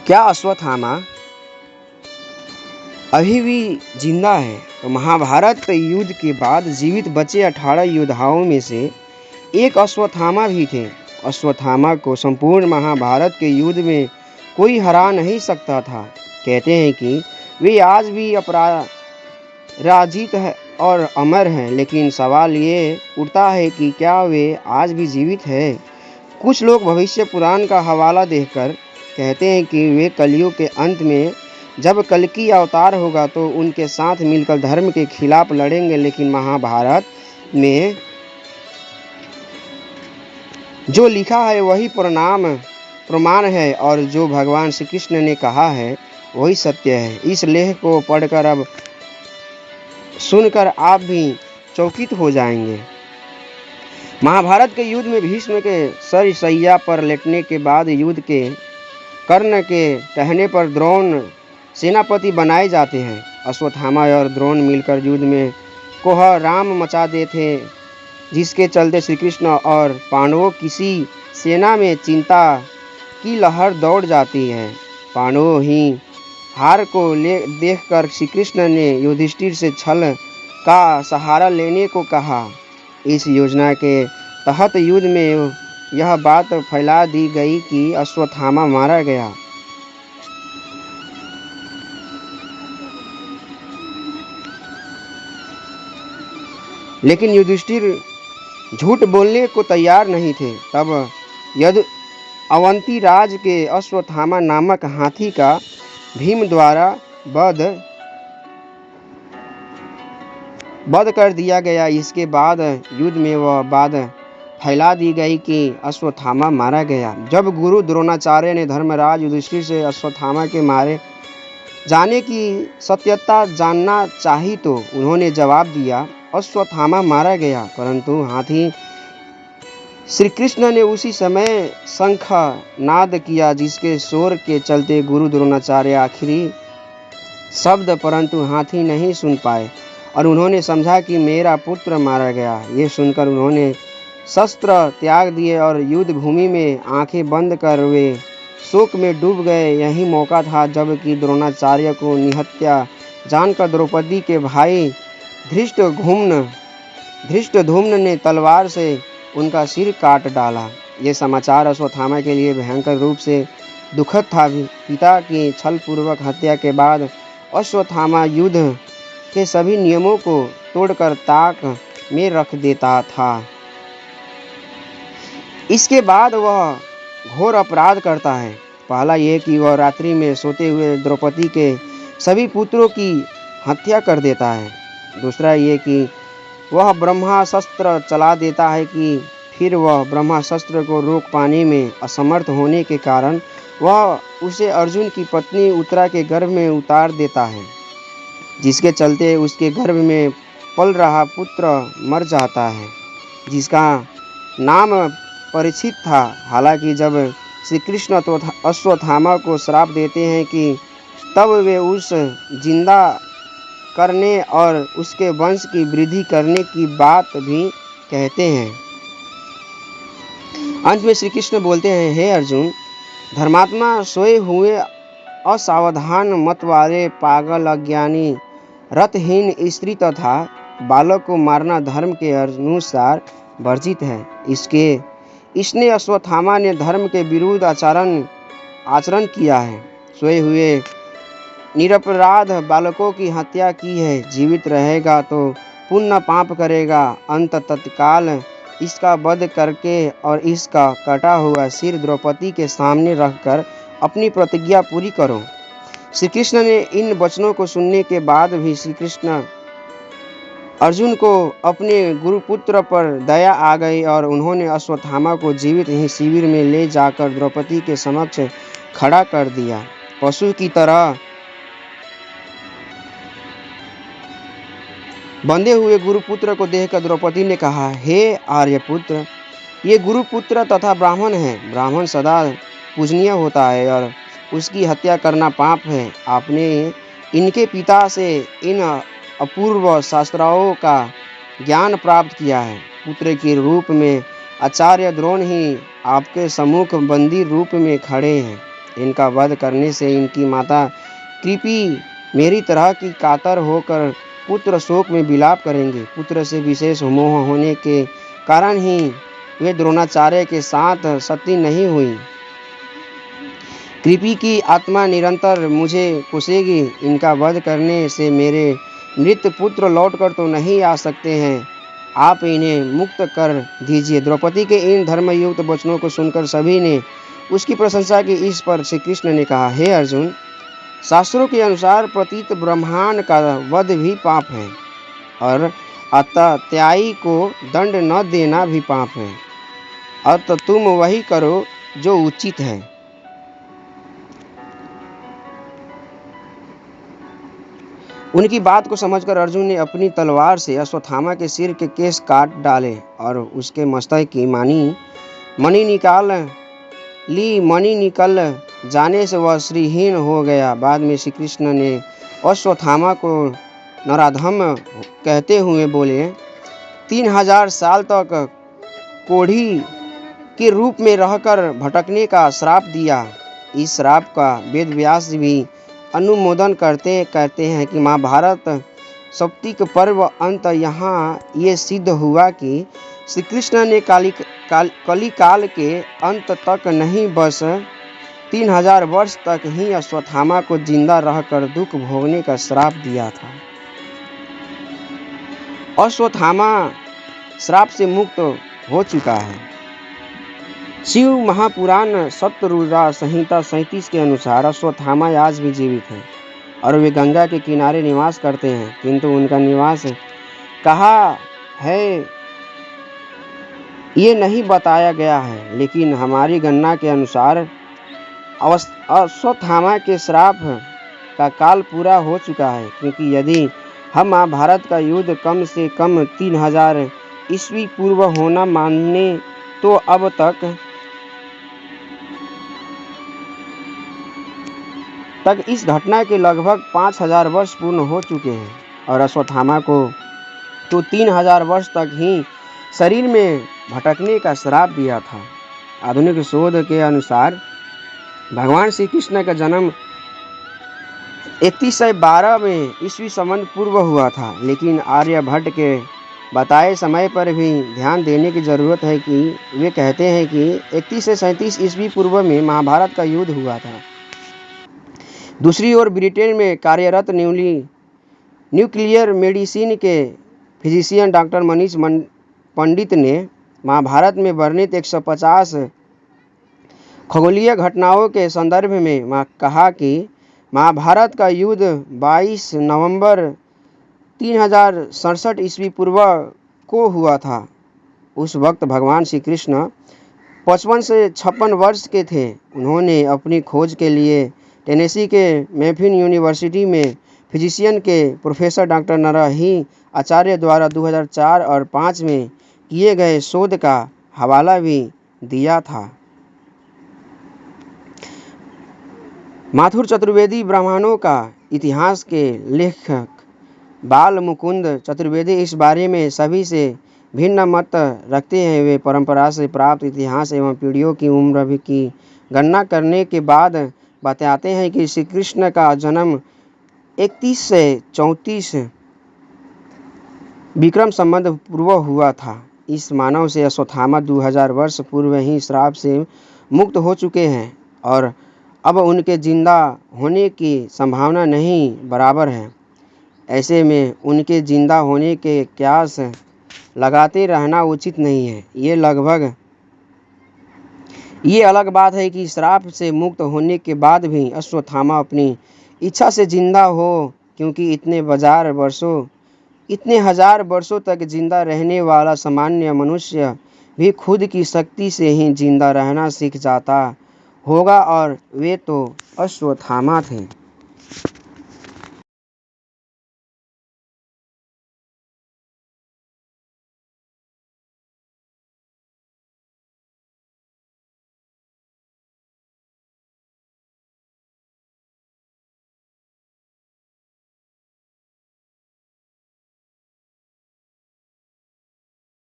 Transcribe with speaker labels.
Speaker 1: क्या अश्वत्थामा अभी भी जिंदा है? तो महाभारत युद्ध के बाद जीवित बचे 18 योद्धाओं में से एक अश्वत्थामा भी थे। अश्वत्थामा को संपूर्ण महाभारत के युद्ध में कोई हरा नहीं सकता था। कहते हैं कि वे आज भी अपराजित है और अमर हैं, लेकिन सवाल ये उठता है कि क्या वे आज भी जीवित है? कुछ लोग भविष्य पुराण का हवाला देकर कहते हैं कि वे कलयुग के अंत में जब कल्कि अवतार होगा तो उनके साथ मिलकर धर्म के खिलाफ लड़ेंगे। लेकिन महाभारत में जो लिखा है वही प्रमाण है, और जो भगवान श्री कृष्ण ने कहा है वही सत्य है। इस लेख को पढ़कर अब सुनकर आप भी चौकित हो जाएंगे। महाभारत के युद्ध में भीष्म के सरसैया पर लेटने के बाद युद्ध के कर्ण के कहने पर द्रोण सेनापति बनाए जाते हैं। अश्वत्थामा और द्रोण मिलकर युद्ध में कोहराम मचा देते थे, जिसके चलते श्री कृष्ण और पांडवों किसी सेना में चिंता की लहर दौड़ जाती है। पांडवों ही हार को देखकर श्री कृष्ण ने युधिष्ठिर से छल का सहारा लेने को कहा। इस योजना के तहत युद्ध में यह बात फैला दी गई कि अश्वत्थामा मारा गया। लेकिन युधिष्ठिर झूठ बोलने को तैयार नहीं थे। तब अवंती राज के अश्वत्थामा नामक हाथी का भीम द्वारा वध कर दिया गया। इसके बाद युद्ध में वह बात फैला दी गई कि अश्वत्थामा मारा गया। जब गुरु द्रोणाचार्य ने धर्मराज युधिष्ठिर से अश्वत्थामा के मारे जाने की सत्यता जानना चाही तो उन्होंने जवाब दिया, अश्वत्थामा मारा गया। परंतु हाथी श्री कृष्ण ने उसी समय शंख नाद किया, जिसके शोर के चलते गुरु द्रोणाचार्य आखिरी शब्द परंतु हाथी नहीं सुन पाए और उन्होंने समझा कि मेरा पुत्र मारा गया। ये सुनकर उन्होंने शस्त्र त्याग दिए और युद्ध भूमि में आंखें बंद कर वे शोक में डूब गए। यही मौका था जबकि द्रोणाचार्य को निहत्या जानकर द्रौपदी के भाई धृष्टद्युम्न ने तलवार से उनका सिर काट डाला। ये समाचार अश्वत्थामा के लिए भयंकर रूप से दुखद था। पिता की छलपूर्वक हत्या के बाद अश्वत्थामा युद्ध के सभी नियमों को तोड़कर ताक में रख देता था। इसके बाद वह घोर अपराध करता है। पहला ये कि वह रात्रि में सोते हुए द्रौपदी के सभी पुत्रों की हत्या कर देता है। दूसरा ये कि वह ब्रह्मास्त्र चला देता है कि फिर वह ब्रह्मास्त्र को रोक पाने में असमर्थ होने के कारण वह उसे अर्जुन की पत्नी उत्तरा के गर्भ में उतार देता है, जिसके चलते उसके गर्भ में पल रहा पुत्र मर जाता है, जिसका नाम परीक्षित था। हालांकि जब श्री कृष्ण तो अश्वत्थामा को श्राप देते हैं कि तब वे उस जिंदा करने और उसके वंश की वृद्धि करने की बात भी कहते हैं। अंत में श्री कृष्ण बोलते हैं, हे अर्जुन, धर्मात्मा सोए हुए असावधान मत वाले पागल अज्ञानी रथहीन स्त्री तथा बालक को मारना धर्म के अनुसार वर्जित है। इसने अश्वत्थामा ने धर्म के विरुद्ध आचरण किया है। सोए हुए निरपराध बालकों की हत्या की है। जीवित रहेगा तो पुण्य पाप करेगा। अंत तत्काल इसका वध करके और इसका कटा हुआ सिर द्रौपदी के सामने रखकर अपनी प्रतिज्ञा पूरी करो। श्री कृष्ण ने इन वचनों को सुनने के बाद भी श्री कृष्ण अर्जुन को अपने गुरुपुत्र पर दया आ गई और उन्होंने अश्वत्थामा को जीवित ही शिविर में ले जाकर द्रौपदी के समक्ष खड़ा कर दिया। पशु की तरह बंधे हुए गुरुपुत्र को देखकर द्रौपदी ने कहा, हे आर्यपुत्र, ये गुरुपुत्र तथा ब्राह्मण है। ब्राह्मण सदा पूजनीय होता है और उसकी हत्या करना पाप है। आपने इनके पिता से इन अपूर्व शास्त्रों का ज्ञान प्राप्त किया है। पुत्र के रूप में आचार्य द्रोण ही आपके सम्मुख बंदी रूप में खड़े हैं। इनका वध करने से इनकी माता कृपी मेरी तरह की कातर होकर पुत्र शोक में विलाप करेंगे। पुत्र से विशेष मोह होने के कारण ही वे द्रोणाचार्य के साथ सती नहीं हुई। कृपी की आत्मा निरंतर मुझे कोसेगी। इनका वध करने से मेरे मृत पुत्र लौटकर तो नहीं आ सकते हैं। आप इन्हें मुक्त कर दीजिए। द्रौपदी के इन धर्मयुक्त वचनों को सुनकर सभी ने उसकी प्रशंसा की। इस पर श्री कृष्ण ने कहा, हे अर्जुन, शास्त्रों के अनुसार प्रतीत ब्रह्मांड का वध भी पाप है और अत्यायी को दंड न देना भी पाप है। अतः तुम वही करो जो उचित है। उनकी बात को समझकर अर्जुन ने अपनी तलवार से अश्वत्थामा के सिर के केस काट डाले और उसके मस्तक की मणि निकल जाने से वह श्रीहीन हो गया। बाद में श्री कृष्ण ने अश्वत्थामा को नराधम कहते हुए बोले, 3000 साल तक कोढ़ी के रूप में रहकर भटकने का श्राप दिया। इस श्राप का वेद व्यास भी अनुमोदन करते हैं कि महाभारत सप्तिक पर्व अंत यहाँ ये सिद्ध हुआ कि श्री कृष्ण ने कलिकाल के अंत तक नहीं, बस 3000 वर्ष तक ही अश्वत्थामा को जिंदा रहकर दुख भोगने का श्राप दिया था। अश्वत्थामा श्राप से मुक्त हो चुका है। शिव महापुराण सप्तरुद्रा संहिता 37 के अनुसार अश्वत्थामा आज भी जीवित हैं और वे गंगा के किनारे निवास करते हैं, किंतु उनका निवास कहाँ है ये नहीं बताया गया है। लेकिन हमारी गणना के अनुसार अश्वत्थामा के श्राप का काल पूरा हो चुका है, क्योंकि यदि हम महाभारत का युद्ध कम से कम 3000 ईस्वी पूर्व होना माने तो अब तक इस घटना के लगभग 5000 वर्ष पूर्ण हो चुके हैं और अश्वत्थामा को तो 3000 वर्ष तक ही शरीर में भटकने का श्राप दिया था। आधुनिक शोध के अनुसार भगवान श्री कृष्ण का जन्म 3112 में ईस्वी संवत पूर्व हुआ था, लेकिन आर्यभट्ट के बताए समय पर भी ध्यान देने की जरूरत है कि वे कहते हैं कि 31 से 37 ईस्वी पूर्व में महाभारत का युद्ध हुआ था। दूसरी ओर ब्रिटेन में कार्यरत न्यूक्लियर मेडिसिन के फिजिशियन डॉक्टर मनीष पंडित ने महाभारत में वर्णित 150 खगोलीय घटनाओं के संदर्भ में कहा कि महाभारत का युद्ध 22 नवंबर 3067 ईस्वी पूर्व को हुआ था। उस वक्त भगवान श्री कृष्ण 55 से 56 वर्ष के थे। उन्होंने अपनी खोज के लिए टेनेसी के मैफिन यूनिवर्सिटी में फिजिशियन के प्रोफेसर डॉक्टर नरही आचार्य द्वारा 2004 और 5 में किए गए शोध का हवाला भी दिया था। माथुर चतुर्वेदी ब्राह्मणों का इतिहास के लेखक बाल मुकुंद चतुर्वेदी इस बारे में सभी से भिन्न मत रखते हैं। वे परंपरा से प्राप्त इतिहास एवं पीढ़ियों की उम्र भी की गणना करने के बाद बताते हैं कि श्री कृष्ण का जन्म 31 से 34 विक्रम संवत पूर्व हुआ था। इस मानव से अश्वत्थामा 2000 वर्ष पूर्व ही श्राप से मुक्त हो चुके हैं और अब उनके जिंदा होने की संभावना नहीं बराबर है। ऐसे में उनके जिंदा होने के क्यास लगाते रहना उचित नहीं है। ये अलग बात है कि श्राप से मुक्त होने के बाद भी अश्वत्थामा अपनी इच्छा से जिंदा हो, क्योंकि इतने हजार वर्षों तक जिंदा रहने वाला सामान्य मनुष्य भी खुद की शक्ति से ही जिंदा रहना सीख जाता होगा और वे तो अश्वत्थामा थे।